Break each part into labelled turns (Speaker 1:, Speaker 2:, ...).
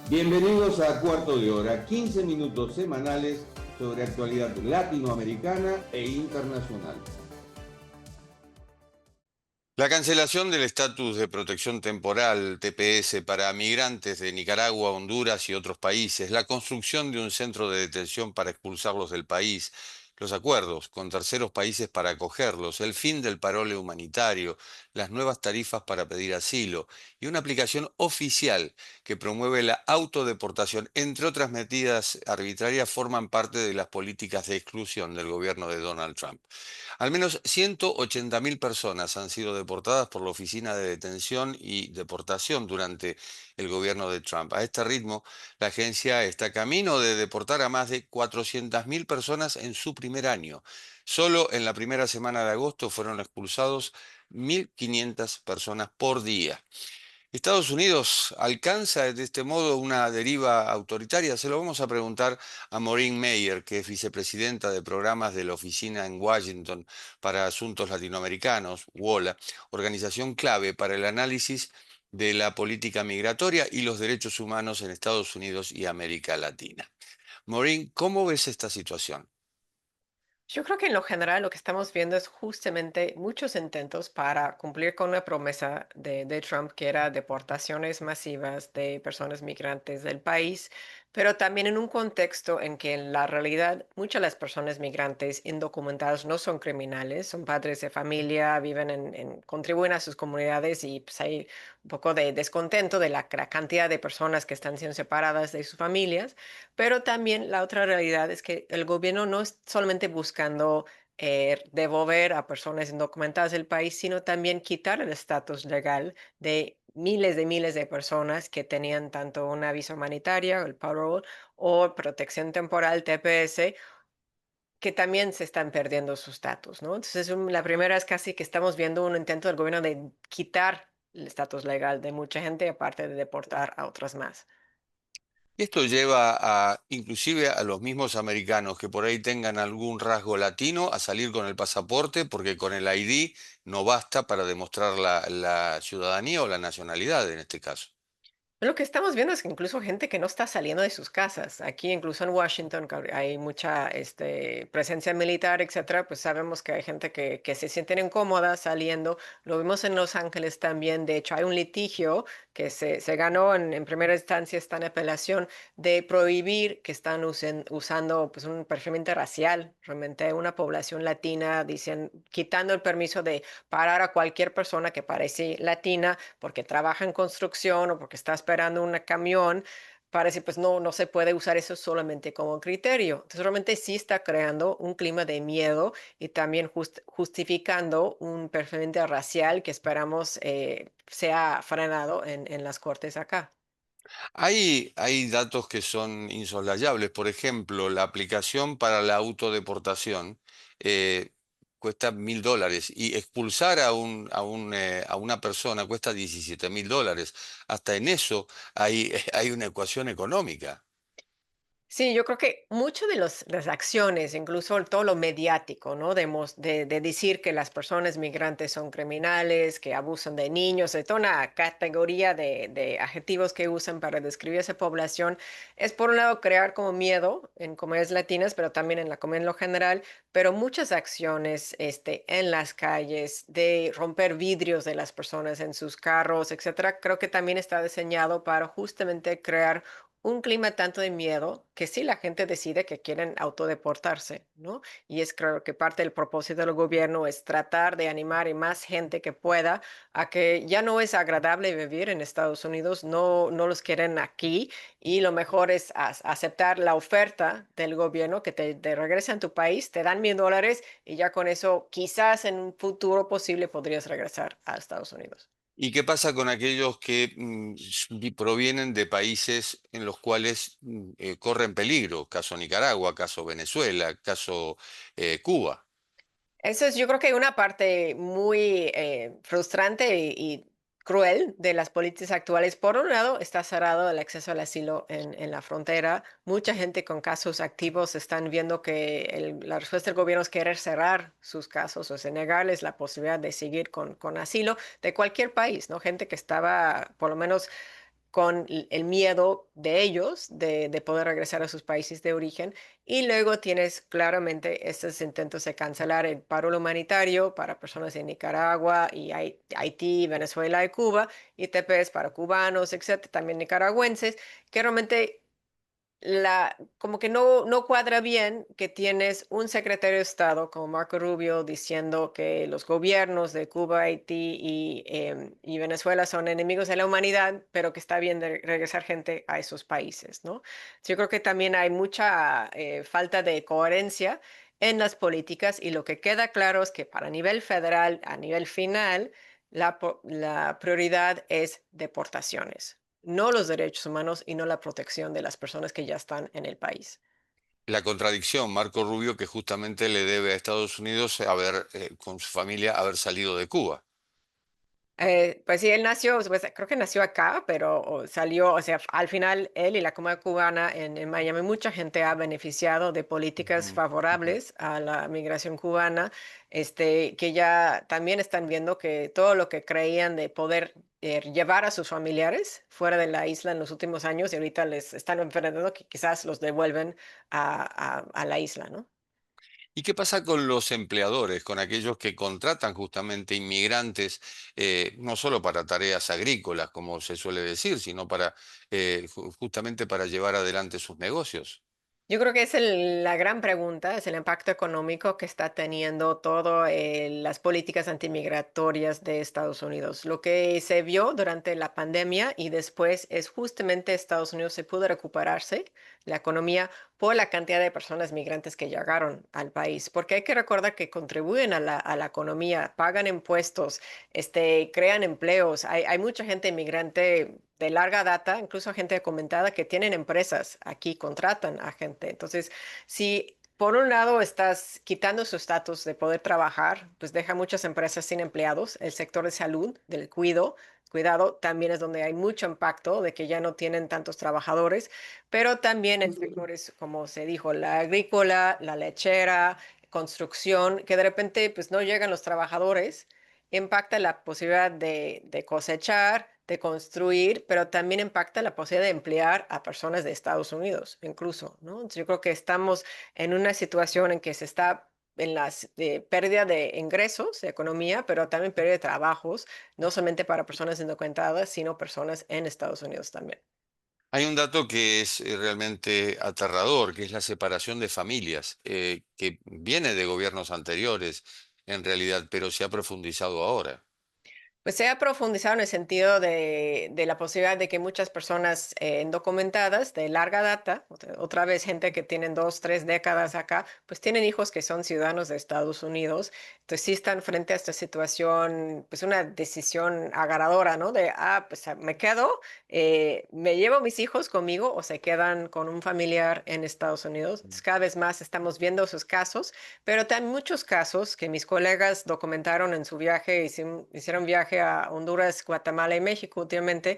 Speaker 1: Bienvenidos a Cuarto de Hora, 15 minutos semanales sobre actualidad latinoamericana e internacional.
Speaker 2: La cancelación del estatus de protección temporal, TPS, para migrantes de Nicaragua, Honduras y otros países, la construcción de un centro de detención para expulsarlos del país, los acuerdos con terceros países para acogerlos, el fin del parole humanitario, las nuevas tarifas para pedir asilo y una aplicación oficial que promueve la autodeportación, entre otras medidas arbitrarias, forman parte de las políticas de exclusión del gobierno de Donald Trump. Al menos 180.000 personas han sido deportadas por la Oficina de Detención y Deportación durante el gobierno de Trump. A este ritmo, la agencia está camino de deportar a más de 400.000 personas en su primer año. Solo en la primera semana de agosto fueron expulsados 1.500 personas por día. ¿Estados Unidos alcanza de este modo una deriva autoritaria? Se lo vamos a preguntar a Maureen Meyer, que es vicepresidenta de programas de la Oficina en Washington para Asuntos Latinoamericanos, WOLA, organización clave para el análisis de la política migratoria y los derechos humanos en Estados Unidos y América Latina. Maureen, ¿cómo ves esta situación?
Speaker 3: Yo creo que en lo general lo que estamos viendo es justamente muchos intentos para cumplir con una promesa de Trump, que era deportaciones masivas de personas migrantes del país, pero también en un contexto en que en la realidad muchas de las personas migrantes indocumentadas no son criminales, son padres de familia, viven contribuyen a sus comunidades y pues hay un poco de descontento de la cantidad de personas que están siendo separadas de sus familias. Pero también la otra realidad es que el gobierno no es solamente buscando devolver a personas indocumentadas del país, sino también quitar el estatus legal de miles de personas que tenían tanto una visa humanitaria, el parole, o protección temporal, TPS, que también se están perdiendo su estatus, ¿no? Entonces, la primera es casi que estamos viendo un intento del gobierno de quitar el estatus legal de mucha gente, aparte de deportar a otras más.
Speaker 2: Esto lleva a, inclusive a los mismos americanos que por ahí tengan algún rasgo latino a salir con el pasaporte porque con el ID no basta para demostrar la ciudadanía o la nacionalidad en este caso.
Speaker 3: Lo que estamos viendo es que incluso gente que no está saliendo de sus casas, aquí incluso en Washington, que hay mucha presencia militar, etcétera, pues sabemos que hay gente que se sienten incómodas saliendo. Lo vimos en Los Ángeles también. De hecho, hay un litigio que se ganó en primera instancia, está en apelación, de prohibir que están usando pues, un perfil racial, realmente una población latina, dicen, quitando el permiso de parar a cualquier persona que parece latina porque trabaja en construcción o porque está esperando un camión, parece pues no se puede usar eso solamente como criterio. Entonces realmente sí está creando un clima de miedo y también justificando un perfil racial que esperamos sea frenado en las cortes acá.
Speaker 2: Hay datos que son insoslayables. Por ejemplo, la aplicación para la autodeportación eh, cuesta $1.000 y expulsar a una persona cuesta $17.000. Hasta en eso hay, hay una ecuación económica.
Speaker 3: Sí, yo creo que mucho de las acciones, incluso todo lo mediático, ¿no? De decir que las personas migrantes son criminales, que abusan de niños, de toda una categoría de adjetivos que usan para describir esa población, es por un lado crear como miedo en comunidades latinas, pero también en la comunidad en lo general, pero muchas acciones en las calles, de romper vidrios de las personas en sus carros, etcétera, creo que también está diseñado para justamente crear un clima tanto de miedo que sí la gente decide que quieren autodeportarse, ¿no? Y es creo que parte del propósito del gobierno es tratar de animar a más gente que pueda a que ya no es agradable vivir en Estados Unidos, no los quieren aquí y lo mejor es aceptar la oferta del gobierno que te regresa a tu país, te dan $1,000 y ya con eso quizás en un futuro posible podrías regresar a Estados Unidos.
Speaker 2: ¿Y qué pasa con aquellos que provienen de países en los cuales corren peligro? Caso Nicaragua, caso Venezuela, caso Cuba.
Speaker 3: Eso es, yo creo que una parte muy frustrante y cruel de las políticas actuales. Por un lado, está cerrado el acceso al asilo en la frontera. Mucha gente con casos activos están viendo que la respuesta del gobierno es querer cerrar sus casos, o sea, negarles la posibilidad de seguir con asilo de cualquier país, ¿no? Gente que estaba, por lo menos con el miedo de ellos de poder regresar a sus países de origen. Y luego tienes claramente estos intentos de cancelar el paro humanitario para personas en Nicaragua y Haití, Venezuela y Cuba, y TPS para cubanos, etcétera, también nicaragüenses, que realmente como que no cuadra bien que tienes un secretario de Estado como Marco Rubio diciendo que los gobiernos de Cuba, Haití y Venezuela son enemigos de la humanidad, pero que está bien de regresar gente a esos países, ¿no? Yo creo que también hay mucha falta de coherencia en las políticas y lo que queda claro es que para nivel federal, a nivel final, la prioridad es deportaciones, no los derechos humanos y no la protección de las personas que ya están en el país.
Speaker 2: La contradicción, Marco Rubio, que justamente le debe a Estados Unidos haber, con su familia, haber salido de Cuba.
Speaker 3: Pues sí, él nació, pues, creo que nació acá, pero salió, o sea, al final él y la comunidad cubana en Miami, mucha gente ha beneficiado de políticas
Speaker 2: Ujú, ujú.
Speaker 3: favorables a la migración cubana, que ya también están viendo que todo lo que creían de poder llevar a sus familiares fuera de la isla en los últimos años y ahorita les están enfrentando que quizás los devuelven a la isla, ¿no?
Speaker 2: ¿Y qué pasa con los empleadores, con aquellos que contratan justamente inmigrantes, no solo para tareas agrícolas, como se suele decir, sino para justamente para llevar adelante sus negocios?
Speaker 3: Yo creo que es la gran pregunta, es el impacto económico que está teniendo todas las políticas antimigratorias de Estados Unidos. Lo que se vio durante la pandemia y después es justamente Estados Unidos se pudo recuperarse la economía por la cantidad de personas migrantes que llegaron al país, porque hay que recordar que contribuyen a la economía, pagan impuestos, crean empleos. Hay mucha gente inmigrante de larga data, incluso gente comentada que tienen empresas aquí, contratan a gente. Entonces, si por un lado estás quitando su estatus de poder trabajar, pues deja muchas empresas sin empleados. El sector de salud, del cuidado, también es donde hay mucho impacto de que ya no tienen tantos trabajadores, pero también en sectores, como se dijo, la agrícola, la lechera, construcción, que de repente pues no llegan los trabajadores, impacta la posibilidad de cosechar, de construir, pero también impacta la posibilidad de emplear a personas de Estados Unidos, incluso, ¿no? Entonces, yo creo que estamos en una situación en que se está en las pérdida de ingresos, de economía, pero también pérdida de trabajos, no solamente para personas indocumentadas, sino personas en Estados Unidos también.
Speaker 2: Hay un dato que es realmente aterrador, que es la separación de familias, que viene de gobiernos anteriores, en realidad, pero se ha profundizado ahora.
Speaker 3: Pues se ha profundizado en el sentido de la posibilidad de que muchas personas indocumentadas de larga data, otra vez gente que tienen 2, 3 décadas acá, pues tienen hijos que son ciudadanos de Estados Unidos. Entonces sí están frente a esta situación, pues una decisión agarradora, ¿no? Pues me quedo, me llevo mis hijos conmigo o se quedan con un familiar en Estados Unidos. Entonces, cada vez más estamos viendo esos casos, pero también muchos casos que mis colegas documentaron en su viaje, hicieron viaje a Honduras, Guatemala y México últimamente,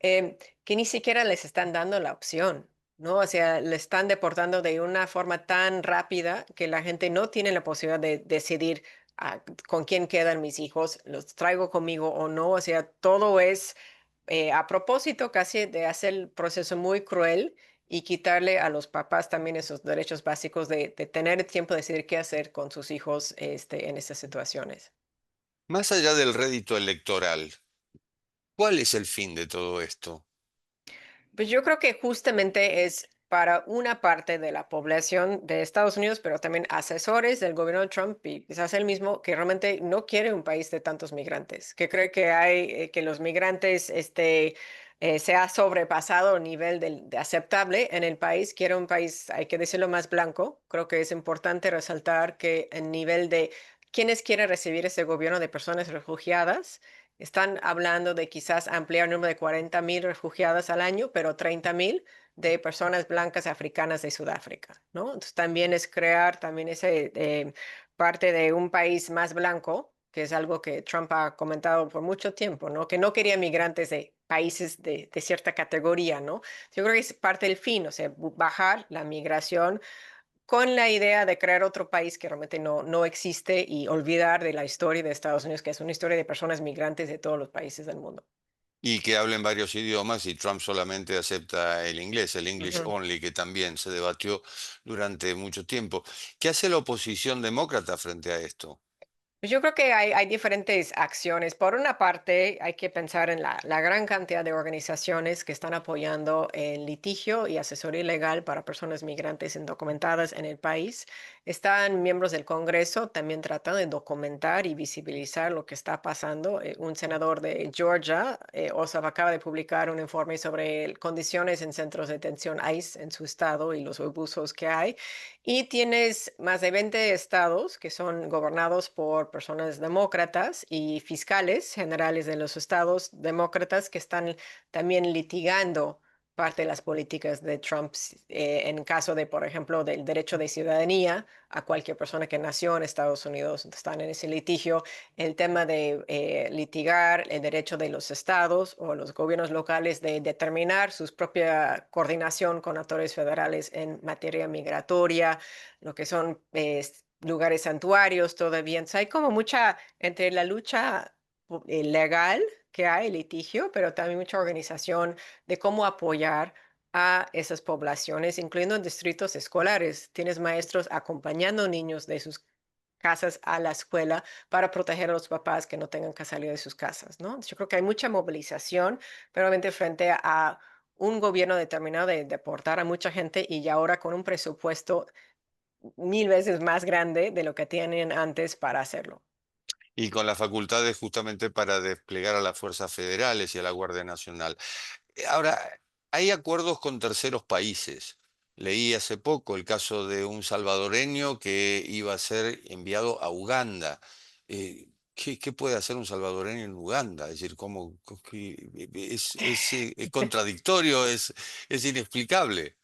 Speaker 3: que ni siquiera les están dando la opción, ¿no? O sea, le están deportando de una forma tan rápida que la gente no tiene la posibilidad de decidir con quién quedan mis hijos, los traigo conmigo o no. O sea, todo es a propósito casi de hacer el proceso muy cruel y quitarle a los papás también esos derechos básicos de tener tiempo de decidir qué hacer con sus hijos en esas situaciones.
Speaker 2: Más allá del rédito electoral, ¿cuál es el fin de todo esto?
Speaker 3: Pues yo creo que justamente es para una parte de la población de Estados Unidos, pero también asesores del gobierno de Trump y quizás él mismo, que realmente no quiere un país de tantos migrantes, que cree que que los migrantes se ha sobrepasado el nivel de aceptable en el país, quiere un país, hay que decirlo, más blanco. Creo que es importante resaltar que el nivel de quienes quieren recibir ese gobierno de personas refugiadas. Están hablando de quizás ampliar el número de 40,000 refugiadas al año, pero 30,000 de personas blancas africanas de Sudáfrica, ¿no? Entonces también es crear también ese parte de un país más blanco, que es algo que Trump ha comentado por mucho tiempo, ¿no? Que no quería migrantes de países de cierta categoría, ¿no? Yo creo que es parte del fin, o sea, bajar la migración con la idea de crear otro país que realmente no existe y olvidar de la historia de Estados Unidos, que es una historia de personas migrantes de todos los países del mundo.
Speaker 2: Y que hablen varios idiomas y Trump solamente acepta el inglés, el English
Speaker 3: Ujú.
Speaker 2: only, que también se debatió durante mucho tiempo. ¿Qué hace la oposición demócrata frente a esto?
Speaker 3: Pues yo creo que hay diferentes acciones. Por una parte, hay que pensar en la gran cantidad de organizaciones que están apoyando el litigio y asesoría legal para personas migrantes indocumentadas en el país. Están miembros del Congreso también tratando de documentar y visibilizar lo que está pasando. Un senador de Georgia, Ossoff, acaba de publicar un informe sobre condiciones en centros de detención ICE en su estado y los abusos que hay. Y tienes más de 20 estados que son gobernados por personas demócratas y fiscales generales de los estados demócratas que están también litigando parte de las políticas de Trump en caso de, por ejemplo, del derecho de ciudadanía a cualquier persona que nació en Estados Unidos. Están en ese litigio. El tema de litigar el derecho de los estados o los gobiernos locales de determinar su propia coordinación con actores federales en materia migratoria, lo que son lugares santuarios todavía. Entonces, hay como mucha entre la lucha legal que hay, litigio, pero también mucha organización de cómo apoyar a esas poblaciones, incluyendo en distritos escolares. Tienes maestros acompañando niños de sus casas a la escuela para proteger a los papás que no tengan que salir de sus casas, ¿no? Yo creo que hay mucha movilización, pero obviamente frente a un gobierno determinado de deportar a mucha gente y ya ahora con un presupuesto 1000 veces más grande de lo que tienen antes para hacerlo.
Speaker 2: Y con las facultades justamente para desplegar a las fuerzas federales y a la Guardia Nacional. Ahora, hay acuerdos con terceros países. Leí hace poco el caso de un salvadoreño que iba a ser enviado a Uganda. ¿Qué puede hacer un salvadoreño en Uganda? Es decir, es contradictorio, es inexplicable.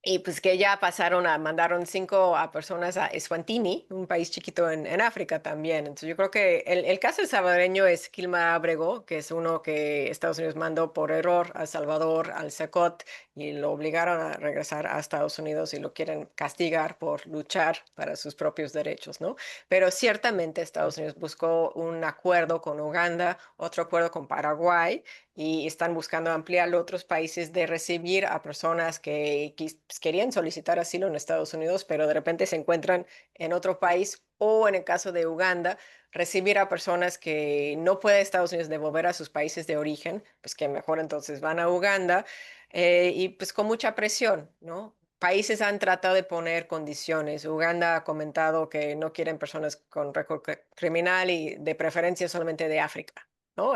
Speaker 3: Y pues que ya pasaron mandaron 5 a personas a Eswatini, un país chiquito en África también. Entonces yo creo que el caso del salvadoreño es Quilma Abrego, que es uno que Estados Unidos mandó por error a Salvador, al Secot, y lo obligaron a regresar a Estados Unidos y lo quieren castigar por luchar para sus propios derechos, ¿no? Pero ciertamente Estados Unidos buscó un acuerdo con Uganda, otro acuerdo con Paraguay y están buscando ampliarlo a otros países de recibir a personas que pues, querían solicitar asilo en Estados Unidos, pero de repente se encuentran en otro país o en el caso de Uganda, recibir a personas que no puede Estados Unidos devolver a sus países de origen, pues que mejor entonces van a Uganda y pues con mucha presión, ¿no? Países han tratado de poner condiciones. Uganda ha comentado que no quieren personas con récord criminal y de preferencia solamente de África. ¿No?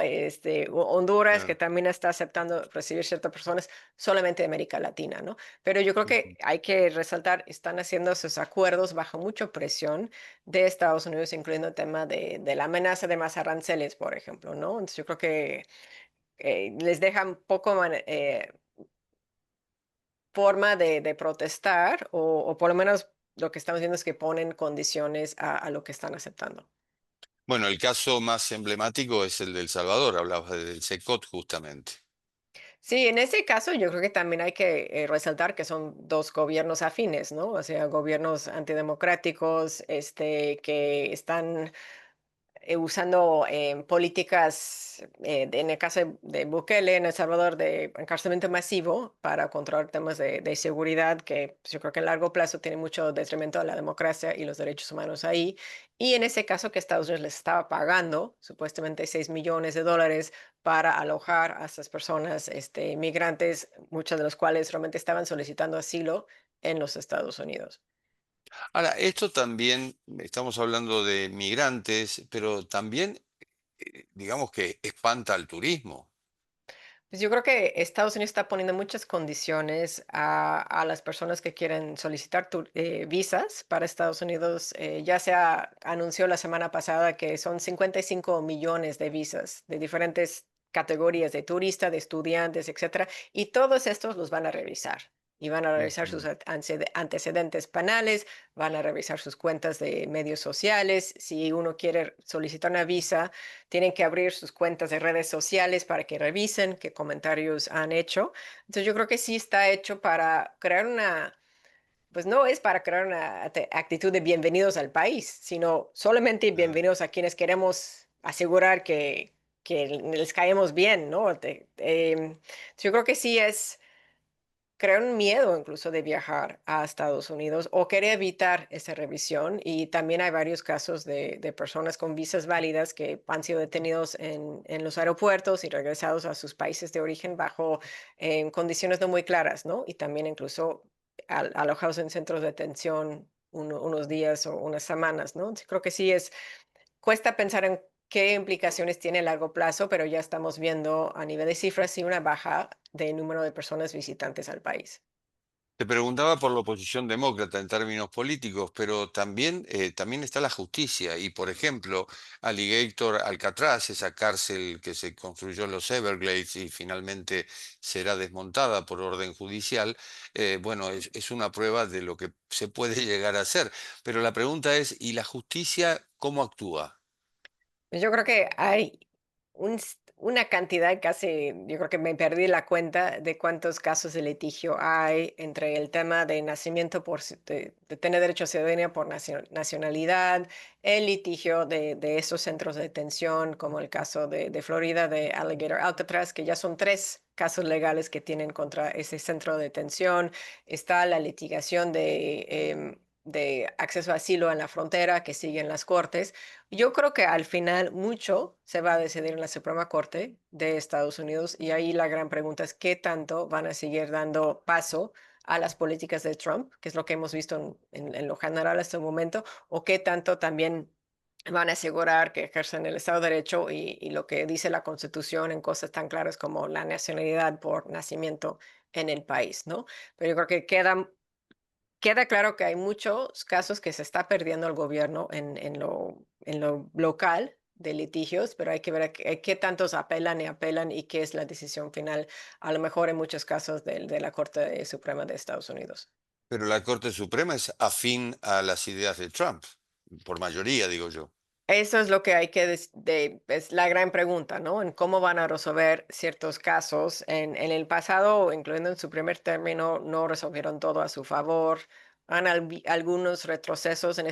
Speaker 3: Honduras, que
Speaker 2: Claro.
Speaker 3: también está aceptando recibir ciertas personas solamente de América Latina, ¿no? Pero yo creo que
Speaker 2: Ujú.
Speaker 3: hay que resaltar, están haciendo esos acuerdos bajo mucha presión de Estados Unidos, incluyendo el tema de la amenaza de más aranceles, por ejemplo, ¿no? Entonces yo creo que les dejan poco forma de protestar o por lo menos lo que estamos viendo es que ponen condiciones a lo que están aceptando.
Speaker 2: Bueno, el caso más emblemático es el de El Salvador, hablabas del SECOT justamente.
Speaker 3: Sí, en ese caso yo creo que también hay que resaltar que son dos gobiernos afines, ¿no? O sea, gobiernos antidemocráticos, que están usando políticas, en el caso de Bukele en El Salvador, de encarcelamiento masivo para controlar temas de seguridad, que pues, yo creo que a largo plazo tiene mucho detrimento a la democracia y los derechos humanos ahí. Y en ese caso que Estados Unidos les estaba pagando supuestamente 6 millones de dólares para alojar a estas personas, migrantes, muchos de los cuales realmente estaban solicitando asilo en los Estados Unidos.
Speaker 2: Ahora, esto también, estamos hablando de migrantes, pero también, digamos que espanta al turismo.
Speaker 3: Pues yo creo que Estados Unidos está poniendo muchas condiciones a las personas que quieren solicitar visas para Estados Unidos. Ya se anunció la semana pasada que son 55 millones de visas de diferentes categorías de turista, de estudiantes, etcétera, y todos estos los van a revisar. Y van a revisar sus
Speaker 2: Ujú.
Speaker 3: antecedentes penales, van a revisar sus cuentas de medios sociales. Si uno quiere solicitar una visa, tienen que abrir sus cuentas de redes sociales para que revisen qué comentarios han hecho. Entonces yo creo que sí está hecho para crear pues no es para crear una actitud de bienvenidos al país, sino solamente
Speaker 2: Ah,
Speaker 3: bienvenidos a quienes queremos asegurar que que les caemos bien, ¿no? Yo creo que sí creo un miedo incluso de viajar a Estados Unidos o querer evitar esa revisión. Y también hay varios casos de personas con visas válidas que han sido detenidos en los aeropuertos y regresados a sus países de origen bajo condiciones no muy claras, ¿no? Y también incluso alojados en centros de detención unos días o unas semanas, ¿no? Creo que sí cuesta pensar en qué implicaciones tiene a largo plazo, pero ya estamos viendo a nivel de cifras sí una baja de número de personas visitantes al país.
Speaker 2: Te preguntaba por la oposición demócrata en términos políticos, pero también está la justicia. Y, por ejemplo, Alligator Alcatraz, esa cárcel que se construyó en los Everglades y finalmente será desmontada por orden judicial, bueno, es una prueba de lo que se puede llegar a hacer. Pero la pregunta es, ¿y la justicia cómo actúa?
Speaker 3: Yo creo que hay una cantidad casi, yo creo que me perdí la cuenta de cuántos casos de litigio hay entre el tema de nacimiento de tener derecho a ciudadanía por nacionalidad, el litigio de esos centros de detención, como el caso de Florida, de Alligator Alcatraz, que ya son tres casos legales que tienen contra ese centro de detención. Está la litigación de acceso a asilo en la frontera que sigue en las cortes. Yo creo que al final mucho se va a decidir en la Suprema Corte de Estados Unidos y ahí la gran pregunta es qué tanto van a seguir dando paso a las políticas de Trump, que es lo que hemos visto en lo general hasta el momento, o qué tanto también van a asegurar que ejercen el Estado de Derecho y lo que dice la Constitución en cosas tan claras como la nacionalidad por nacimiento en el país, ¿no? Pero yo creo que queda claro que hay muchos casos que se está perdiendo el gobierno en lo local de litigios, pero hay que ver qué tantos apelan y apelan y qué es la decisión final, a lo mejor en muchos casos de la Corte Suprema de Estados Unidos.
Speaker 2: Pero la Corte Suprema es afín a las ideas de Trump, por mayoría, digo yo.
Speaker 3: Eso es lo que hay que, es la gran pregunta, ¿no? En cómo van a resolver ciertos casos. En el pasado, incluyendo en su primer término, no resolvieron todo a su favor. Han algunos retrocesos en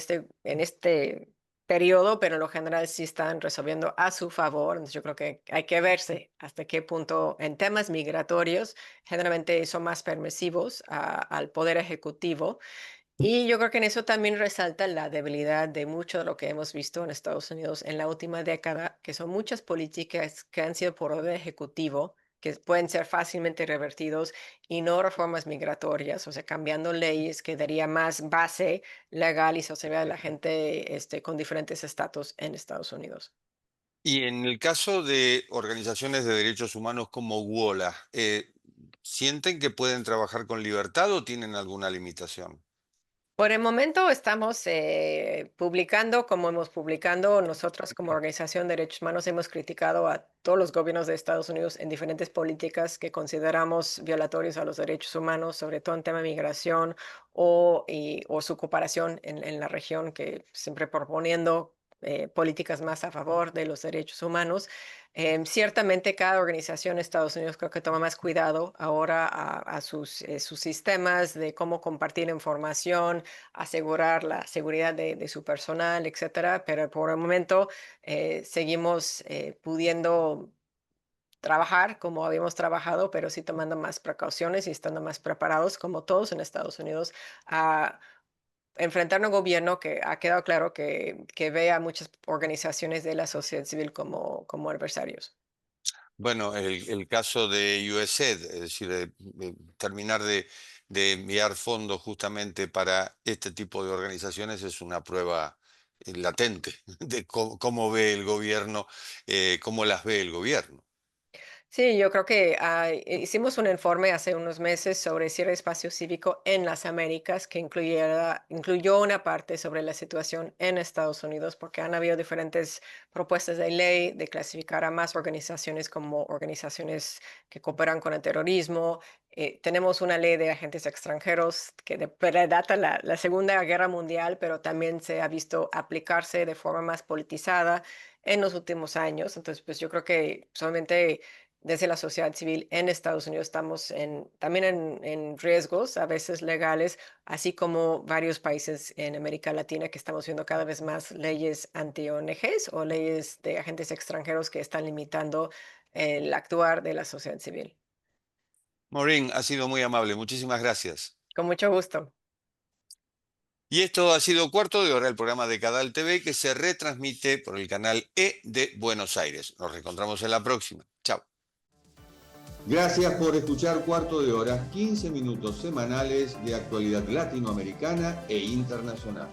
Speaker 3: este periodo, pero en lo general sí están resolviendo a su favor. Entonces yo creo que hay que verse hasta qué punto en temas migratorios generalmente son más permisivos al poder ejecutivo y yo creo que en eso también resalta la debilidad de mucho de lo que hemos visto en Estados Unidos en la última década, que son muchas políticas que han sido por orden ejecutivo, que pueden ser fácilmente revertidos y no reformas migratorias, o sea, cambiando leyes que daría más base legal y social a la gente con diferentes estatus en Estados Unidos.
Speaker 2: Y en el caso de organizaciones de derechos humanos como WOLA, ¿sienten que pueden trabajar con libertad o tienen alguna limitación?
Speaker 3: Por el momento estamos publicando, como hemos publicado, nosotros como Organización de Derechos Humanos hemos criticado a todos los gobiernos de Estados Unidos en diferentes políticas que consideramos violatorios a los derechos humanos, sobre todo en tema de migración o su cooperación en la región, que siempre proponiendo políticas más a favor de los derechos humanos. Ciertamente cada organización en Estados Unidos creo que toma más cuidado ahora a sus sistemas de cómo compartir información, asegurar la seguridad de su personal, etcétera, pero por el momento seguimos pudiendo trabajar como habíamos trabajado, pero sí tomando más precauciones y estando más preparados, como todos en Estados Unidos, a enfrentar un gobierno que ha quedado claro que ve a muchas organizaciones de la sociedad civil como adversarios.
Speaker 2: Bueno, el caso de USAID, es decir, de terminar de enviar fondos justamente para este tipo de organizaciones es una prueba latente de cómo ve el gobierno, cómo las ve el gobierno.
Speaker 3: Sí, yo creo que hicimos un informe hace unos meses sobre cierre de espacio cívico en las Américas que incluyó una parte sobre la situación en Estados Unidos, porque han habido diferentes propuestas de ley de clasificar a más organizaciones como organizaciones que cooperan con el terrorismo. Tenemos una ley de agentes extranjeros que predata la Segunda Guerra Mundial, pero también se ha visto aplicarse de forma más politizada en los últimos años. Entonces, pues yo creo que solamente desde la sociedad civil en Estados Unidos estamos también en riesgos, a veces legales, así como varios países en América Latina que estamos viendo cada vez más leyes anti-ONGs o leyes de agentes extranjeros que están limitando el actuar de la sociedad civil.
Speaker 2: Maureen, ha sido muy amable. Muchísimas gracias.
Speaker 3: Con mucho gusto.
Speaker 2: Y esto ha sido Cuarto de Hora, el programa de Cadal TV que se retransmite por el canal E de Buenos Aires. Nos reencontramos en la próxima. Chao.
Speaker 1: Gracias por escuchar Cuarto de Hora, 15 minutos semanales de actualidad latinoamericana e internacional.